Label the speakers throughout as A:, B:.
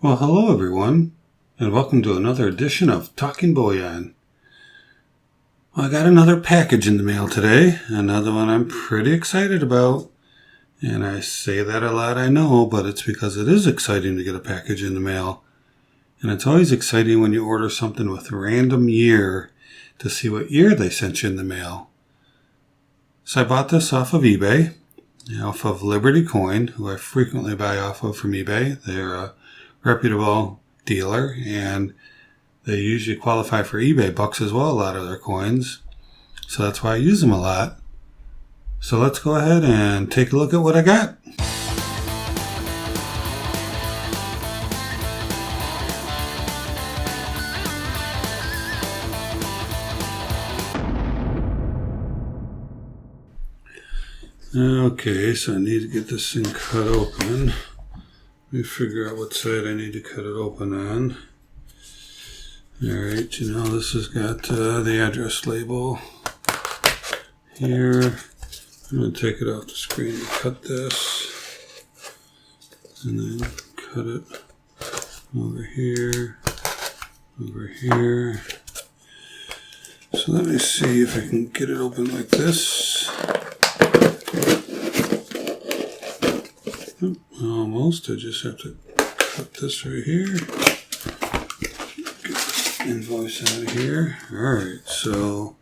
A: Well, hello everyone, and welcome to another edition of Talking Bullion. Well, I got another package in the mail today, another one I'm pretty excited about. And I say that a lot, I know, but it's because it is exciting to get a package in the mail. And it's always exciting when you order something with a random year to see what year they sent you in the mail. So I bought this off of eBay, off of Liberty Coin, who I frequently buy off of from eBay. They're a reputable dealer, and they usually qualify for eBay bucks as well, a lot of their coins. So that's why I use them a lot. So let's go ahead and take a look at what I got. Okay, so I need to get this thing cut open. Let me figure out what side I need to cut it open on. Alright, this has got the address label here. I'm going to take it off the screen and cut this. And then cut it over here, over here. So let me see if I can get it open like this. Almost. I just have to cut this right here. Get this invoice out of here. Alright, so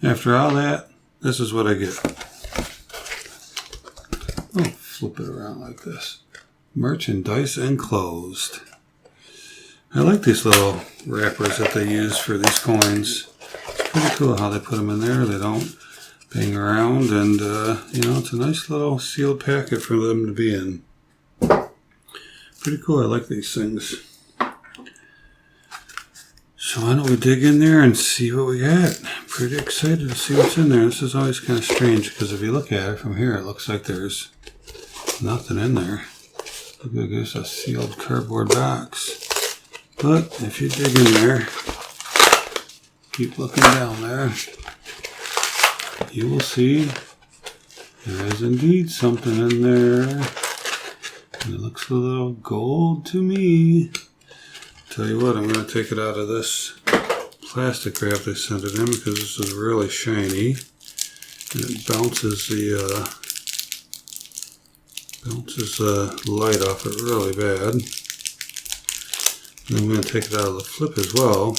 A: after all that, this is what I get. Oh, flip it around like this. Merchandise enclosed. I like these little wrappers that they use for these coins. It's pretty cool how they put them in there. They don't bang around, and it's a nice little sealed packet for them to be in. Pretty cool. I like these things. So why don't we dig in there and see what we got? I'm pretty excited to see what's in there. This is always kind of strange because if you look at it from here, it looks like there's nothing in there. Look like there's a sealed cardboard box. But if you dig in there, keep looking down there, you will see there is indeed something in there. And it looks a little gold to me. Tell you what, I'm going to take it out of this plastic wrap they sent it in because this is really shiny. And it bounces the light off it really bad. And I'm going to take it out of the flip as well,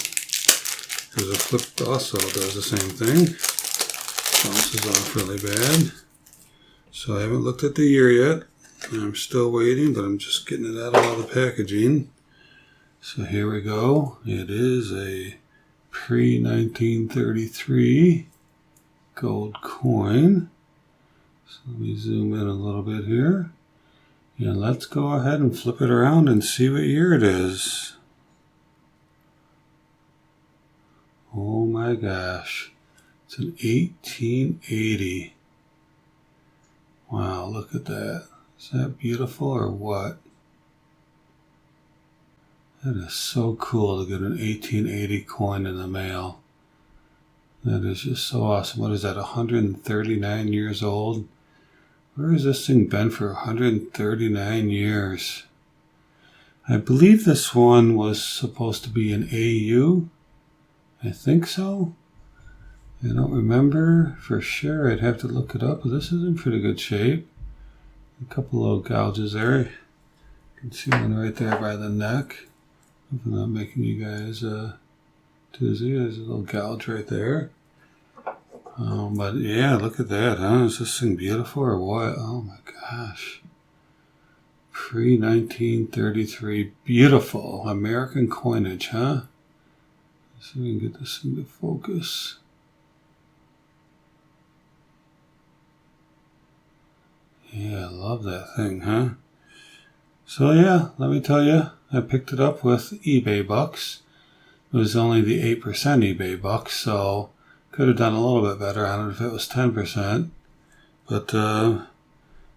A: because the flip also does the same thing. Bounces off really bad. So I haven't looked at the year yet. I'm still waiting, but I'm just getting it out of all the packaging. So here we go. It is a Pre-1933 gold coin. So let me zoom in a little bit here. And let's go ahead and flip it around and see what year it is. Oh my gosh. It's an 1880. Wow, look at that. Is that beautiful or what? That is so cool to get an 1880 coin in the mail. That is just so awesome. What is that, 139 years old? Where has this thing been for 139 years? I believe this one was supposed to be an AU. I think so. I don't remember for sure. I'd have to look it up, but this is in pretty good shape. A couple little gouges there. You can see one right there by the neck. If I'm not making you guys dizzy, there's a little gouge right there. But yeah, look at that, huh? Is this thing beautiful or what? Oh my gosh. Pre-1933, beautiful American coinage, huh? Let's see if we can get this thing to focus. Yeah, I love that thing, huh? So yeah, let me tell you, I picked it up with eBay bucks. It was only the 8% eBay bucks, so could have done a little bit better on it if it was 10%. But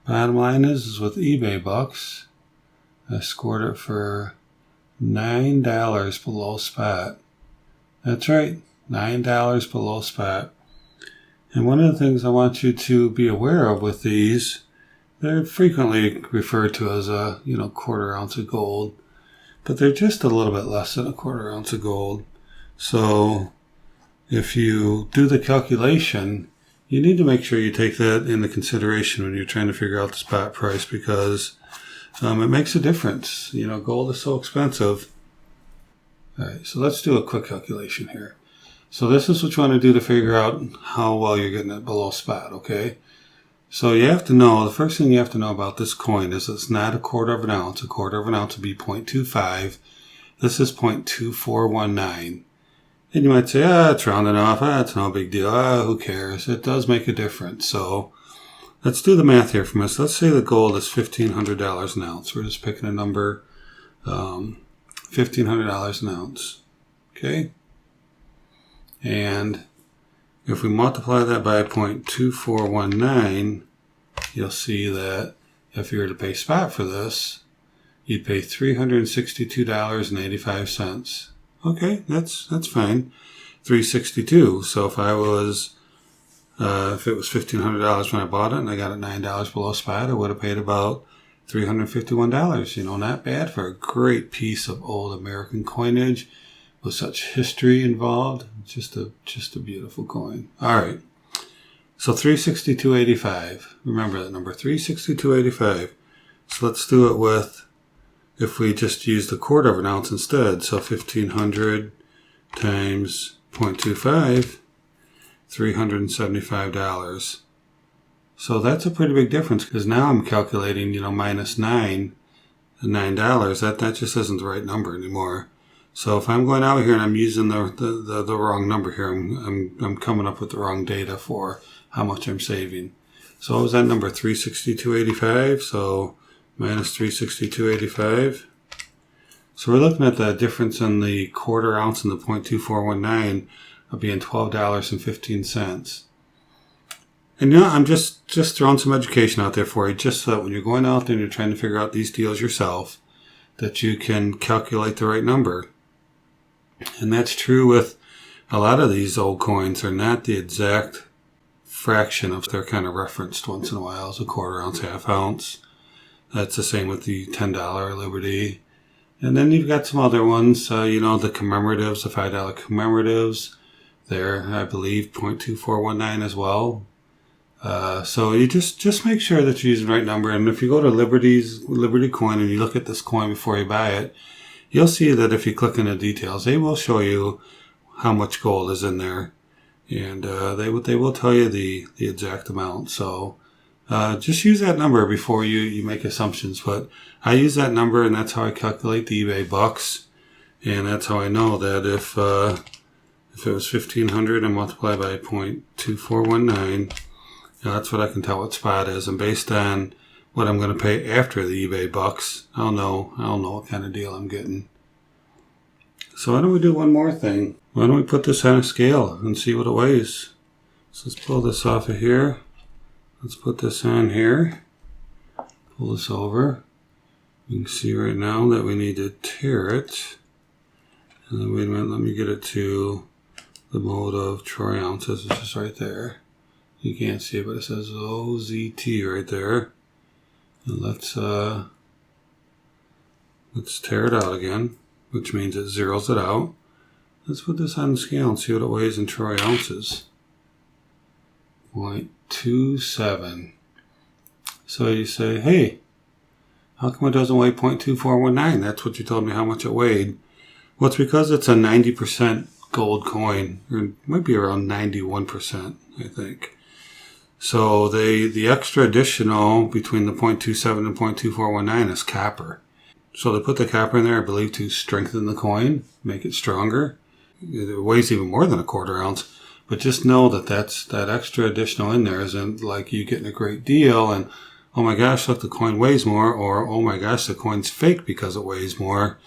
A: bottom line is with eBay bucks, I scored it for $9 below spot. That's right, $9 below spot. And one of the things I want you to be aware of with these, they're frequently referred to as a, quarter ounce of gold. but they're just a little bit less than a quarter ounce of gold. So if you do the calculation, you need to make sure you take that into consideration when you're trying to figure out the spot price, because it makes a difference. You know, gold is so expensive. All right, so let's do a quick calculation here. So this is what you want to do to figure out how well you're getting it below spot, okay? So you have to know, the first thing you have to know about this coin is it's not a quarter of an ounce. A quarter of an ounce would be 0.25. This is 0.2419. And you might say, it's rounding off. It's no big deal. Who cares? It does make a difference. So let's do the math here for us. Let's say the gold is $1,500 an ounce. We're just picking a number, $1,500 an ounce. Okay? And if we multiply that by 0.2419, you'll see that if you were to pay spot for this, you'd pay $362.85. Okay, that's fine. $362. So if it was $1,500 when I bought it and I got it $9 below spot, I would have paid about $351. You know, not bad for a great piece of old American coinage with such history involved. Just a beautiful coin. All right. So $362.85. Remember that number, $362.85. So let's do it with, if we just use the quarter of an ounce instead. So 1,500 times 0.25, $375. So that's a pretty big difference, because now I'm calculating, minus $9. That just isn't the right number anymore. So if I'm going out here and I'm using the wrong number here, I'm coming up with the wrong data for how much I'm saving. So what was that number? 362.85. So minus 362.85. So we're looking at the difference in the quarter ounce and the 0.2419 of being $12.15. And I'm just throwing some education out there for you, just so that when you're going out there and you're trying to figure out these deals yourself, that you can calculate the right number. And that's true with a lot of these old coins. They're not the exact fraction of, they're kind of referenced once in a while as a quarter ounce, half ounce. That's the same with the $10 Liberty. And then you've got some other ones, the commemoratives, the $5 commemoratives. They're, I believe, 0.2419 as well. So you just make sure that you're using the right number. And if you go to Liberty Coin and you look at this coin before you buy it, you'll see that if you click in the details, they will show you how much gold is in there. And they will tell you the exact amount. So just use that number before you make assumptions. But I use that number, and that's how I calculate the eBay bucks. And that's how I know that if it was 1,500 and multiplied by 0.2419, that's what I can tell what spot is. And based on what I'm going to pay after the eBay bucks, I'll know what kind of deal I'm getting. So why don't we do one more thing? Why don't we put this on a scale and see what it weighs? So let's pull this off of here. Let's put this on here. Pull this over. You can see right now that we need to tear it. And then, wait a minute, let me get it to the mode of troy ounces, which is right there. You can't see it, but it says OZT right there. And let's tear it out again, which means it zeroes it out. Let's put this on the scale and see what it weighs in troy ounces. 0.27. So you say, hey, how come it doesn't weigh 0.2419? That's what you told me how much it weighed. Well, it's because it's a 90% gold coin, or it might be around 91%, I think. So the extra additional between the 0.27 and 0.2419 is copper. So they put the copper in there, I believe, to strengthen the coin, make it stronger. It weighs even more than a quarter ounce. But just know that that extra additional in there isn't like you getting a great deal and, oh my gosh, look, the coin weighs more, or oh my gosh, the coin's fake because it weighs more.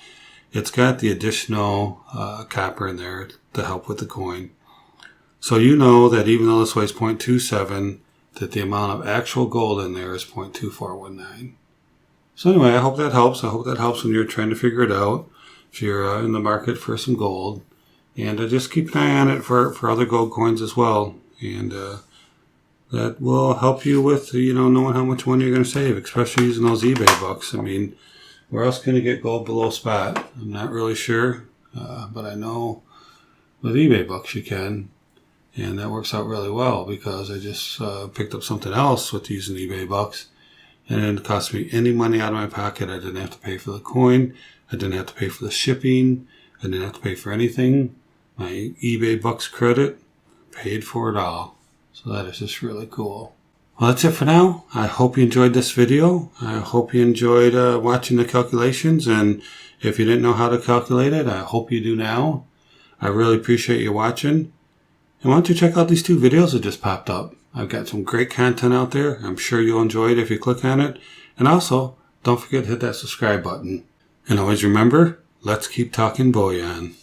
A: It's got the additional copper in there to help with the coin. So you know that even though this weighs 0.27, that the amount of actual gold in there is 0.2419. So anyway, I hope that helps. I hope that helps when you're trying to figure it out, if you're in the market for some gold. And just keep an eye on it for other gold coins as well. And that will help you with, knowing how much money you're going to save, especially using those eBay bucks. I mean, Where else can you get gold below spot? I'm not really sure, but I know with eBay bucks you can. And that works out really well because I just picked up something else with using eBay bucks. And it didn't cost me any money out of my pocket. I didn't have to pay for the coin. I didn't have to pay for the shipping. I didn't have to pay for anything. My eBay bucks credit paid for it all. So that is just really cool. Well, that's it for now. I hope you enjoyed this video. I hope you enjoyed watching the calculations. And if you didn't know how to calculate it, I hope you do now. I really appreciate you watching. And why don't you check out these 2 videos that just popped up. I've got some great content out there. I'm sure you'll enjoy it if you click on it. And also, don't forget to hit that subscribe button. And always remember, let's keep talking bullion.